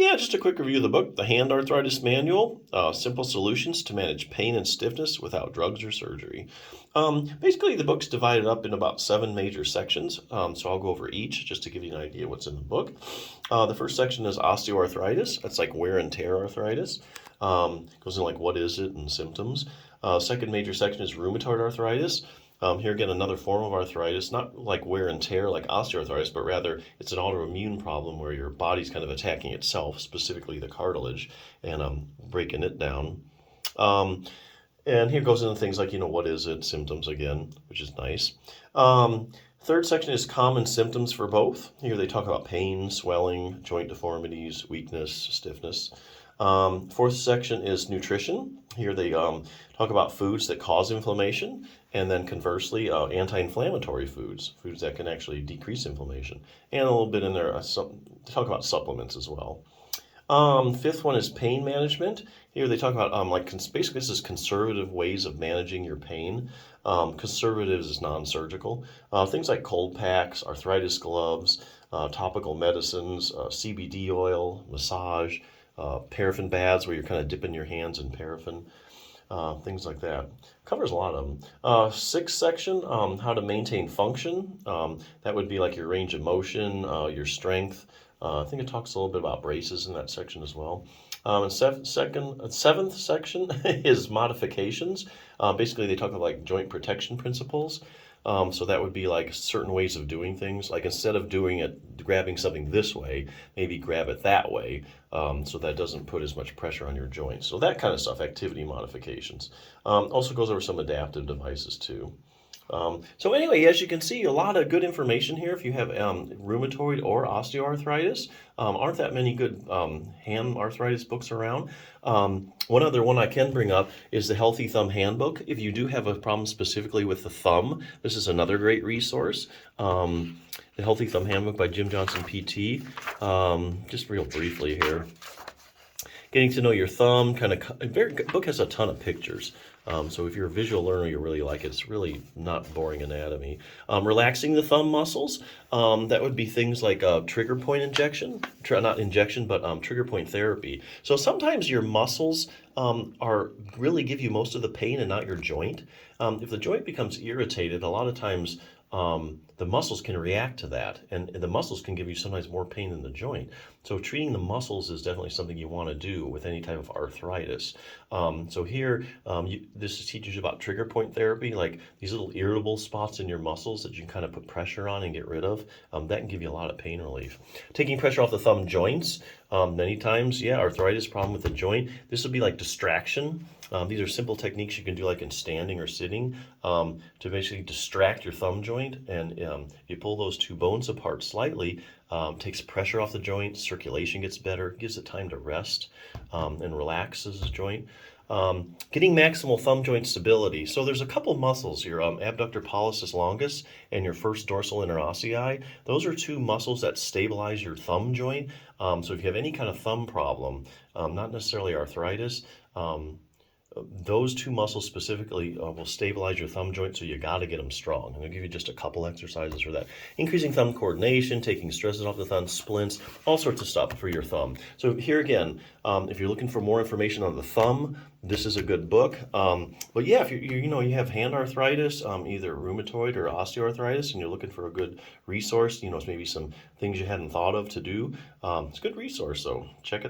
Yeah, just a quick review of the book, The Hand Arthritis Manual, Simple Solutions to Manage Pain and Stiffness Without Drugs or Surgery. Basically, the book's divided up in about 7 major sections, so I'll go over each just to give you an idea what's in the book. The first section is osteoarthritis. That's like wear and tear arthritis. Goes in like what is it and symptoms. Second major section is rheumatoid arthritis. Here again, another form of arthritis, not like wear and tear like osteoarthritis, but rather it's an autoimmune problem where your body's kind of attacking itself, specifically the cartilage, and breaking it down. And here goes into things like, what is it, symptoms again, which is nice. Third section is common symptoms for both. Here they talk about pain, swelling, joint deformities, weakness, stiffness. Fourth section is nutrition. Here they talk about foods that cause inflammation, and then conversely, anti-inflammatory foods that can actually decrease inflammation. And a little bit in there, talk about supplements as well. Fifth one is pain management. Here they talk about basically this is conservative ways of managing your pain. Conservative is non-surgical. Things like cold packs, arthritis gloves, topical medicines, CBD oil, massage, paraffin baths where you're kind of dipping your hands in paraffin. Things like that. Covers a lot of them. Sixth section, how to maintain function. That would be like your range of motion, your strength. I think it talks a little bit about braces in that section as well. And seventh section is modifications. Basically, they talk about like joint protection principles. So that would be like certain ways of doing things. Like instead of grabbing something this way, maybe grab it that way, so that doesn't put as much pressure on your joints. So that kind of stuff, activity modifications. Also goes over some adaptive devices too. So anyway, as you can see, a lot of good information here if you have rheumatoid or osteoarthritis. Aren't that many good hand arthritis books around? One other one I can bring up is the Healthy Thumb Handbook. If you do have a problem specifically with the thumb, this is another great resource. The Healthy Thumb Handbook by Jim Johnson, PT. Just real briefly here. Getting to know your thumb, book has a ton of pictures. So if you're a visual learner, you really like it. It's really not boring anatomy. Relaxing the thumb muscles, that would be things like trigger point injection, not injection, but trigger point therapy. So sometimes your muscles really give you most of the pain and not your joint. If the joint becomes irritated, a lot of times the muscles can react to that, and the muscles can give you sometimes more pain than the joint. So treating the muscles is definitely something you want to do with any type of arthritis. So here, this teaches you about trigger point therapy, like these little irritable spots in your muscles that you can kind of put pressure on and get rid of. That can give you a lot of pain relief. Taking pressure off the thumb joints, many times, arthritis problem with the joint. This would be like distraction. These are simple techniques you can do like in standing or sitting to basically distract your thumb joint, and you pull those two bones apart slightly, takes pressure off the joint, circulation gets better, gives it time to rest, and relaxes the joint. Getting maximal thumb joint stability. So there's a couple muscles, your abductor pollicis longus and your first dorsal interossei. Those are two muscles that stabilize your thumb joint. So if you have any kind of thumb problem, not necessarily arthritis, those two muscles specifically will stabilize your thumb joint, so you got to get them strong. I'm going to give you just a couple exercises for that. Increasing thumb coordination, taking stresses off the thumb, splints, all sorts of stuff for your thumb. So here again, if you're looking for more information on the thumb, this is a good book. But yeah, if you have hand arthritis, either rheumatoid or osteoarthritis, and you're looking for a good resource, maybe some things you hadn't thought of to do, it's a good resource, so check it out.